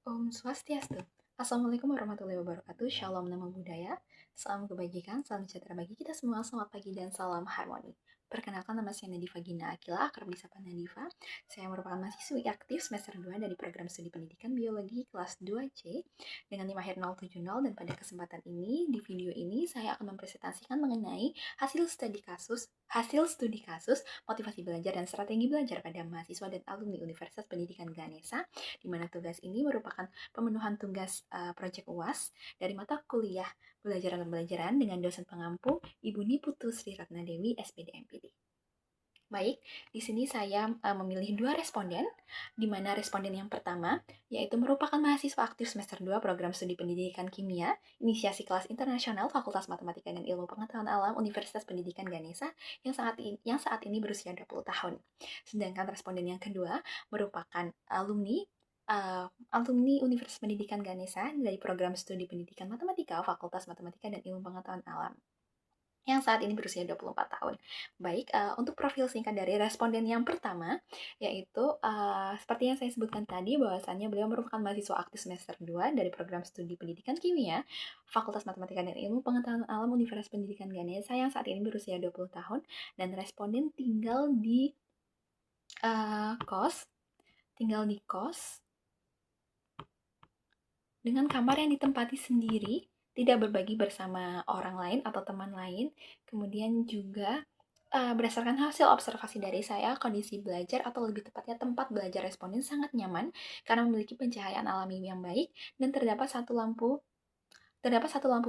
Om Swastiastu. Assalamualaikum warahmatullahi wabarakatuh. Shalom nama budaya. Salam kebajikan, salam sejahtera bagi kita semua. Selamat pagi dan salam harmoni. Perkenalkan, nama saya Nadifa Gina Akila, akrab disapa Nadifa. Saya merupakan mahasiswi aktif semester 2 dari program studi pendidikan biologi kelas 2C dengan NIM akhir 070, dan pada kesempatan ini, di video ini saya akan mempresentasikan mengenai hasil studi kasus, motivasi belajar dan strategi belajar pada mahasiswa dan alumni Universitas Pendidikan Ganesha, di mana tugas ini merupakan pemenuhan tugas proyek UAS dari mata kuliah Belajar dan Pembelajaran dengan dosen pengampu Ibu Niputu Sri Ratna Dewi, SPD MPD. Baik, di sini saya memilih dua responden, di mana responden yang pertama yaitu merupakan mahasiswa aktif semester 2 program studi pendidikan kimia, inisiasi kelas internasional Fakultas Matematika dan Ilmu Pengetahuan Alam Universitas Pendidikan Ganesha yang saat ini berusia 20 tahun. Sedangkan responden yang kedua merupakan alumni Universitas Pendidikan Ganesha dari program studi pendidikan matematika Fakultas Matematika dan Ilmu Pengetahuan Alam yang saat ini berusia 24 tahun. Baik, untuk profil singkat dari responden yang pertama, yaitu seperti yang saya sebutkan tadi, bahwasannya beliau merupakan mahasiswa aktif semester 2 dari program studi pendidikan kimia, Fakultas Matematika dan Ilmu Pengetahuan Alam Universitas Pendidikan Ganesha yang saat ini berusia 20 tahun, dan responden tinggal di kos dengan kamar yang ditempati sendiri, tidak berbagi bersama orang lain atau teman lain. Kemudian juga berdasarkan hasil observasi dari saya, kondisi belajar atau lebih tepatnya tempat belajar responden sangat nyaman karena memiliki pencahayaan alami yang baik dan terdapat satu lampu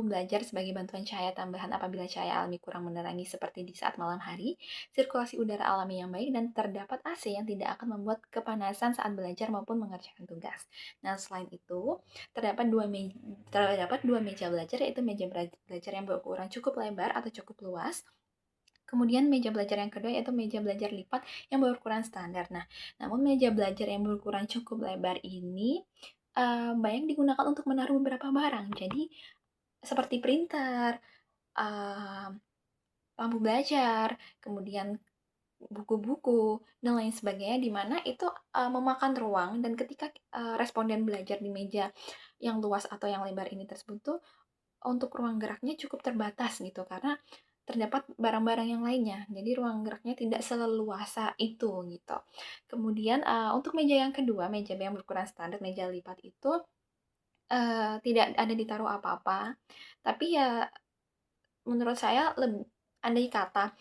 belajar sebagai bantuan cahaya tambahan apabila cahaya alami kurang menerangi seperti di saat malam hari, sirkulasi udara alami yang baik, dan terdapat AC yang tidak akan membuat kepanasan saat belajar maupun mengerjakan tugas. Nah, selain itu, terdapat dua meja belajar, yaitu meja belajar yang berukuran cukup lebar atau cukup luas. Kemudian meja belajar yang kedua yaitu meja belajar lipat yang berukuran standar. Nah, namun meja belajar yang berukuran cukup lebar ini banyak digunakan untuk menaruh beberapa barang. Jadi seperti printer, lampu belajar, kemudian buku-buku, dan lain sebagainya, di mana itu memakan ruang, dan ketika responden belajar di meja yang luas atau yang lebar ini tersebut tuh, untuk ruang geraknya cukup terbatas gitu, karena terdapat barang-barang yang lainnya, jadi ruang geraknya tidak seleluasa itu gitu. Kemudian untuk meja yang kedua, meja yang berukuran standar, meja lipat itu tidak ada ditaruh apa-apa, tapi ya menurut saya andai kata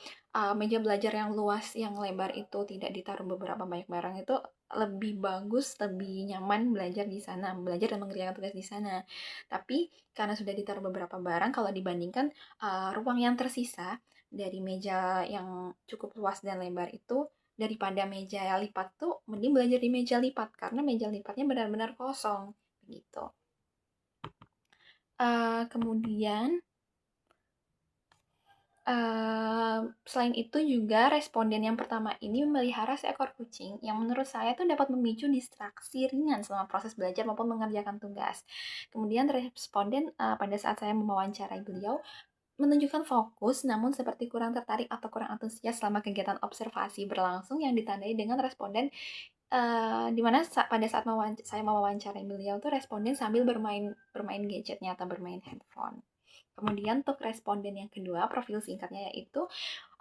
meja belajar yang luas, yang lebar itu tidak ditaruh beberapa banyak barang, itu lebih bagus, lebih nyaman belajar di sana, belajar dan mengerjakan tugas di sana. Tapi karena sudah ditaruh beberapa barang, kalau dibandingkan ruang yang tersisa dari meja yang cukup luas dan lebar itu daripada meja lipat tuh, mending belajar di meja lipat karena meja lipatnya benar-benar kosong gitu. Kemudian selain itu juga responden yang pertama ini memelihara seekor kucing yang menurut saya tuh dapat memicu distraksi ringan selama proses belajar maupun mengerjakan tugas. Kemudian responden pada saat saya mewawancarai beliau menunjukkan fokus namun seperti kurang tertarik atau kurang antusias selama kegiatan observasi berlangsung, yang ditandai dengan responden di mana pada saat saya mewawancarai beliau tuh responden sambil bermain gadgetnya atau bermain handphone. Kemudian untuk responden yang kedua, profil singkatnya yaitu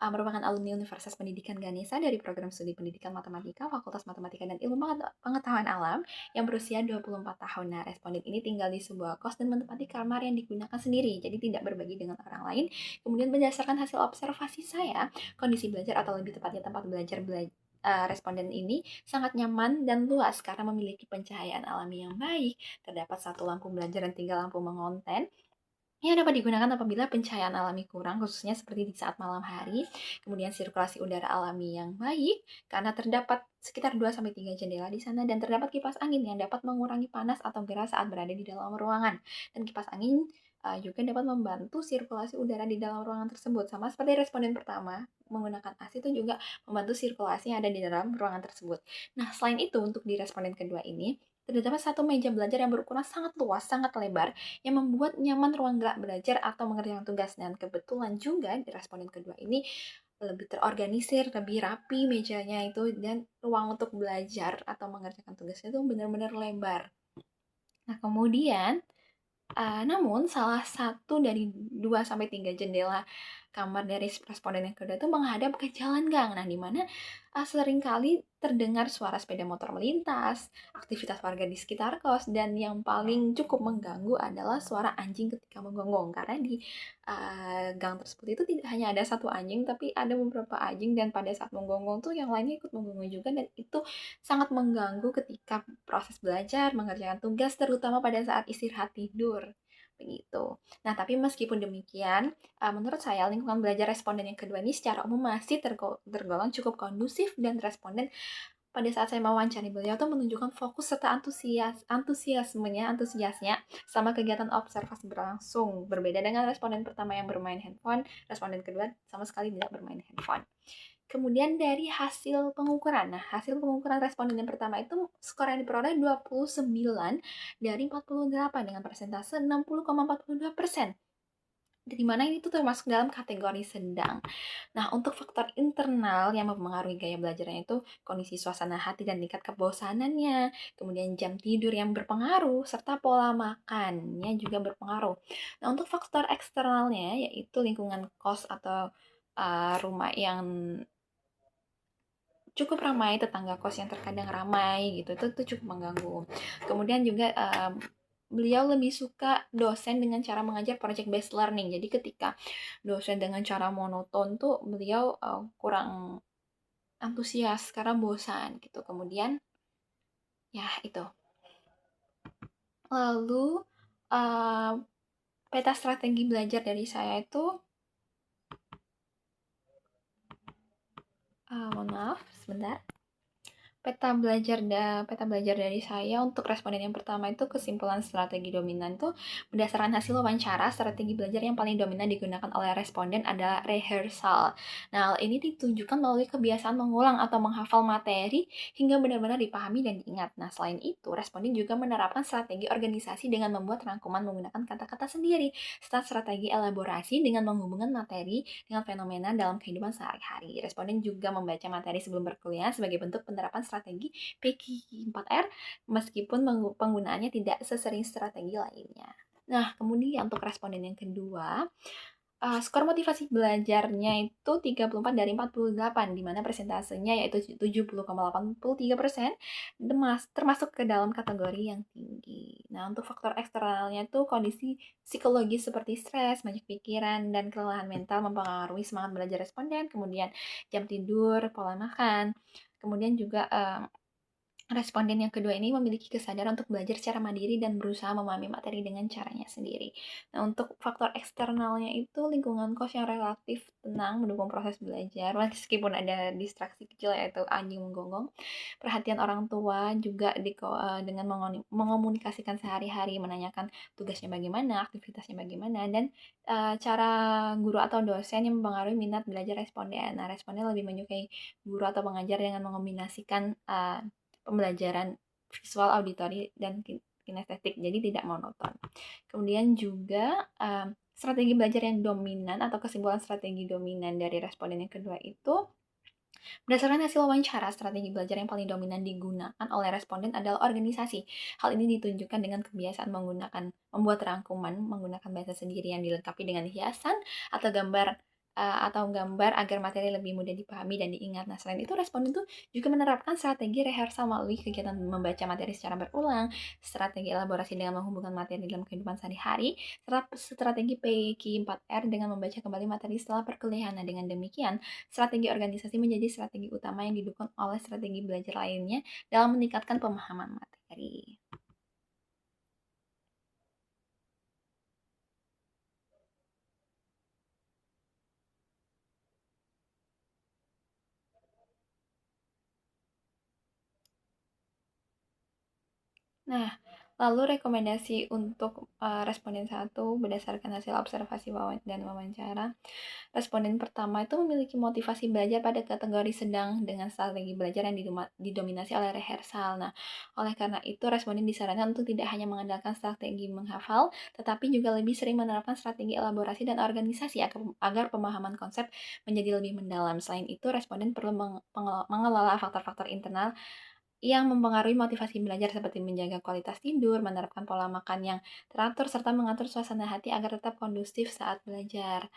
merupakan alumni Universitas Pendidikan Ganesha dari program studi pendidikan matematika, Fakultas Matematika dan Ilmu Pengetahuan Alam yang berusia 24 tahun. Nah, responden ini tinggal di sebuah kos dan menempati kamar yang digunakan sendiri, jadi tidak berbagi dengan orang lain. Kemudian berdasarkan hasil observasi saya, kondisi belajar atau lebih tepatnya tempat belajar responden ini sangat nyaman dan luas karena memiliki pencahayaan alami yang baik, terdapat satu lampu belajar dan 3 lampu mengonten yang dapat digunakan apabila pencahayaan alami kurang, khususnya seperti di saat malam hari. Kemudian sirkulasi udara alami yang baik, karena terdapat sekitar 2-3 jendela di sana, dan terdapat kipas angin yang dapat mengurangi panas atau gerah saat berada di dalam ruangan. Dan kipas angin juga dapat membantu sirkulasi udara di dalam ruangan tersebut. Sama seperti responden pertama, menggunakan AC itu juga membantu sirkulasi yang ada di dalam ruangan tersebut. Nah, selain itu, untuk di responden kedua ini, terdapat satu meja belajar yang berukuran sangat luas, sangat lebar, yang membuat nyaman ruang gerak belajar atau mengerjakan tugas. Dan kebetulan juga di responden kedua ini lebih terorganisir, lebih rapi mejanya itu, dan ruang untuk belajar atau mengerjakan tugasnya itu benar-benar lebar. Nah, kemudian namun salah satu dari 2 sampai 3 jendela kamar dari responden yang kedua itu menghadap ke jalan gang. Nah, di mana seringkali terdengar suara sepeda motor melintas, aktivitas warga di sekitar kos, dan yang paling cukup mengganggu adalah suara anjing ketika menggonggong. Karena di gang tersebut itu tidak hanya ada satu anjing, tapi ada beberapa anjing, dan pada saat menggonggong tuh yang lainnya ikut menggonggong juga, dan itu sangat mengganggu ketika proses belajar, mengerjakan tugas, terutama pada saat istirahat tidur. Begitu. Nah, tapi meskipun demikian, menurut saya lingkungan belajar responden yang kedua ini secara umum masih tergolong cukup kondusif, dan responden pada saat saya mewawancari beliau tuh menunjukkan fokus serta antusiasnya sama kegiatan observasi berlangsung. Berbeda dengan responden pertama yang bermain handphone, responden kedua sama sekali tidak bermain handphone. Kemudian dari hasil pengukuran. Nah, hasil pengukuran responden yang pertama itu skor yang diperoleh 29 dari 48 dengan persentase 60,42%. Di mana ini tuh termasuk dalam kategori sedang. Nah, untuk faktor internal yang mempengaruhi gaya belajarnya itu kondisi suasana hati dan tingkat kebosanannya, kemudian jam tidur yang berpengaruh, serta pola makannya juga berpengaruh. Nah, untuk faktor eksternalnya yaitu lingkungan kos atau rumah yang cukup ramai, tetangga kos yang terkadang ramai gitu, itu cukup mengganggu. Kemudian juga beliau lebih suka dosen dengan cara mengajar project based learning. Jadi ketika dosen dengan cara monoton tuh beliau kurang antusias karena bosan gitu. Kemudian ya itu. Lalu uh, peta strategi belajar dari saya itu mohon maaf sebentar. Peta belajar dari saya untuk responden yang pertama itu kesimpulan strategi dominan itu berdasarkan hasil wawancara. Strategi belajar yang paling dominan digunakan oleh responden adalah rehearsal. Nah, hal ini ditunjukkan melalui kebiasaan mengulang atau menghafal materi hingga benar-benar dipahami dan diingat. Nah, selain itu, responden juga menerapkan strategi organisasi dengan membuat rangkuman menggunakan kata-kata sendiri, serta strategi elaborasi dengan menghubungkan materi dengan fenomena dalam kehidupan sehari-hari. Responden juga membaca materi sebelum berkuliah sebagai bentuk penerapan strategi PQ4R meskipun penggunaannya tidak sesering strategi lainnya. Nah, kemudian untuk responden yang kedua, skor motivasi belajarnya itu 34 dari 48, di mana persentasenya yaitu 70,83%, termasuk ke dalam kategori yang tinggi. Nah, untuk faktor eksternalnya itu kondisi psikologis seperti stres, banyak pikiran, dan kelelahan mental mempengaruhi semangat belajar responden, kemudian jam tidur, pola makan, kemudian juga responden yang kedua ini memiliki kesadaran untuk belajar secara mandiri dan berusaha memahami materi dengan caranya sendiri. Nah, untuk faktor eksternalnya itu lingkungan kos yang relatif tenang mendukung proses belajar, meskipun ada distraksi kecil yaitu anjing menggonggong. Perhatian orang tua juga dengan mengomunikasikan sehari-hari, menanyakan tugasnya bagaimana, aktivitasnya bagaimana, dan cara guru atau dosen yang mempengaruhi minat belajar responden. Nah, responden lebih menyukai guru atau pengajar dengan mengombinasikan pembelajaran visual, auditori, dan kinestetik, jadi tidak monoton. Kemudian juga strategi belajar yang dominan atau kesimpulan strategi dominan dari responden yang kedua itu berdasarkan hasil wawancara, strategi belajar yang paling dominan digunakan oleh responden adalah organisasi. Hal ini ditunjukkan dengan kebiasaan membuat rangkuman menggunakan bahasa sendiri yang dilengkapi dengan hiasan atau gambar agar materi lebih mudah dipahami dan diingat. Nah, selain itu responden itu juga menerapkan strategi rehearsal melalui kegiatan membaca materi secara berulang, strategi elaborasi dengan menghubungkan materi dalam kehidupan sehari-hari, strategi PQ4R dengan membaca kembali materi setelah perkuliahan. Nah, dengan demikian, strategi organisasi menjadi strategi utama yang didukung oleh strategi belajar lainnya dalam meningkatkan pemahaman materi. Nah, lalu rekomendasi untuk responden satu berdasarkan hasil observasi dan wawancara. Responden pertama itu memiliki motivasi belajar pada kategori sedang dengan strategi belajar yang didominasi oleh rehearsal. Nah, oleh karena itu responden disarankan untuk tidak hanya mengandalkan strategi menghafal, tetapi juga lebih sering menerapkan strategi elaborasi dan organisasi agar pemahaman konsep menjadi lebih mendalam. Selain itu, responden perlu mengelola faktor-faktor internal yang mempengaruhi motivasi belajar seperti menjaga kualitas tidur, menerapkan pola makan yang teratur, serta mengatur suasana hati agar tetap kondusif saat belajar.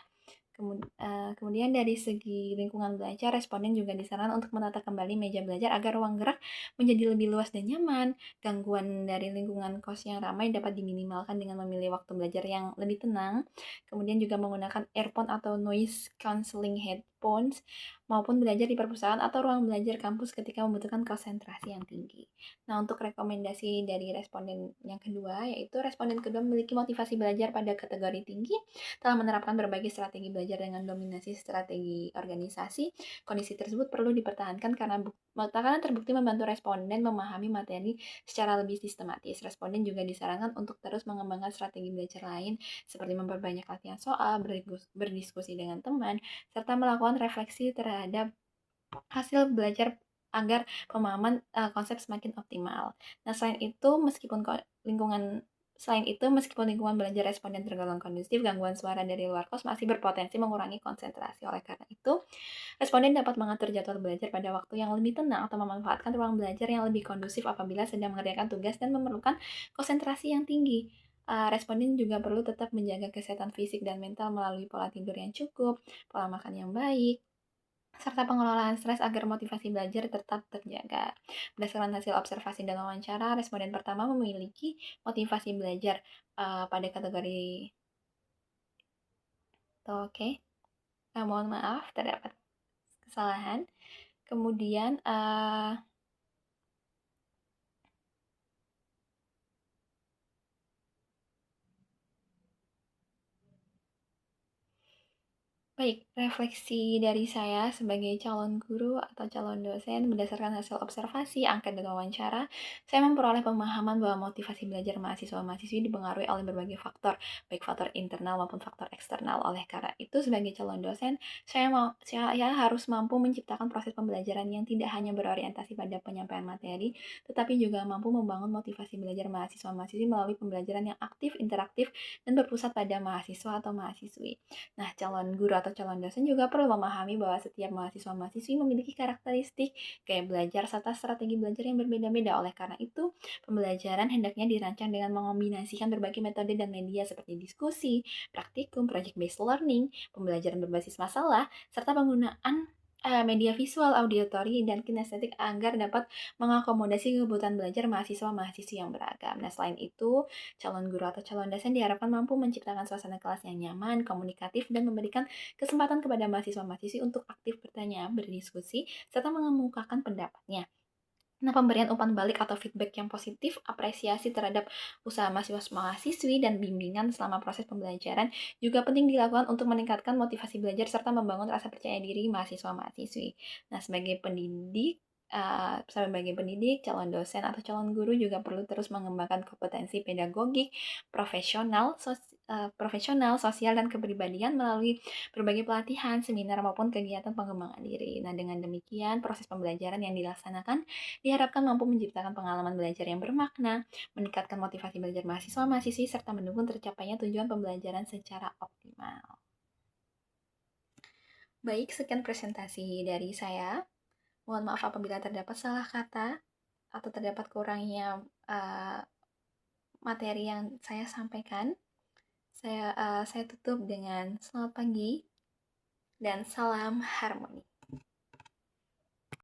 Kemudian dari segi lingkungan belajar, responden juga disarankan untuk menata kembali meja belajar agar ruang gerak menjadi lebih luas dan nyaman. Gangguan dari lingkungan kos yang ramai dapat diminimalkan dengan memilih waktu belajar yang lebih tenang. Kemudian juga menggunakan earphone atau noise cancelling headphones maupun belajar di perpustakaan atau ruang belajar kampus ketika membutuhkan konsentrasi yang tinggi. Nah, untuk rekomendasi dari responden yang kedua, yaitu responden kedua memiliki motivasi belajar pada kategori tinggi, telah menerapkan berbagai strategi belajar dengan dominasi strategi organisasi. Kondisi tersebut perlu dipertahankan karena terbukti membantu responden memahami materi secara lebih sistematis. Responden juga disarankan untuk terus mengembangkan strategi belajar lain seperti memperbanyak latihan soal, berdiskusi dengan teman, serta melakukan refleksi terhadap hasil belajar agar pemahaman konsep semakin optimal. Nah, selain itu, meskipun lingkungan belajar responden tergolong kondusif, gangguan suara dari luar kos masih berpotensi mengurangi konsentrasi. Oleh karena itu, responden dapat mengatur jadwal belajar pada waktu yang lebih tenang atau memanfaatkan ruang belajar yang lebih kondusif apabila sedang mengerjakan tugas dan memerlukan konsentrasi yang tinggi. Responden juga perlu tetap menjaga kesehatan fisik dan mental melalui pola tidur yang cukup, pola makan yang baik, serta pengelolaan stres agar motivasi belajar tetap terjaga. Berdasarkan hasil observasi dan wawancara, responden pertama memiliki motivasi belajar pada kategori oke. Mohon maaf terdapat kesalahan. Kemudian baik, refleksi dari saya sebagai calon guru atau calon dosen berdasarkan hasil observasi, angket, dan wawancara, saya memperoleh pemahaman bahwa motivasi belajar mahasiswa-mahasiswi dipengaruhi oleh berbagai faktor, baik faktor internal maupun faktor eksternal. Oleh karena itu, sebagai calon dosen, saya harus mampu menciptakan proses pembelajaran yang tidak hanya berorientasi pada penyampaian materi, tetapi juga mampu membangun motivasi belajar mahasiswa-mahasiswi melalui pembelajaran yang aktif, interaktif, dan berpusat pada mahasiswa atau mahasiswi. Nah, calon guru atau calon dosen juga perlu memahami bahwa setiap mahasiswa-mahasiswi memiliki karakteristik, gaya belajar, serta strategi belajar yang berbeda-beda. Oleh karena itu, pembelajaran hendaknya dirancang dengan mengombinasikan berbagai metode dan media seperti diskusi, praktikum, project-based learning, pembelajaran berbasis masalah, serta penggunaan media visual, auditory, dan kinestetik agar dapat mengakomodasi kebutuhan belajar mahasiswa-mahasiswi yang beragam. Nah, selain itu, calon guru atau calon dosen diharapkan mampu menciptakan suasana kelas yang nyaman, komunikatif, dan memberikan kesempatan kepada mahasiswa-mahasiswi untuk aktif bertanya, berdiskusi, serta mengemukakan pendapatnya. Nah, pemberian umpan balik atau feedback yang positif, apresiasi terhadap usaha mahasiswa-mahasiswi, dan bimbingan selama proses pembelajaran juga penting dilakukan untuk meningkatkan motivasi belajar serta membangun rasa percaya diri mahasiswa-mahasiswi. Nah, sebagai pendidik, calon dosen atau calon guru juga perlu terus mengembangkan kompetensi pedagogik, profesional, sosial, dan kepribadian melalui berbagai pelatihan, seminar, maupun kegiatan pengembangan diri. Nah, dengan demikian, proses pembelajaran yang dilaksanakan diharapkan mampu menciptakan pengalaman belajar yang bermakna, meningkatkan motivasi belajar mahasiswa-mahasiswi, serta mendukung tercapainya tujuan pembelajaran secara optimal. Baik, sekian presentasi dari saya. Mohon maaf apabila terdapat salah kata atau terdapat kurangnya materi yang saya sampaikan. Saya tutup dengan selamat pagi dan salam harmoni.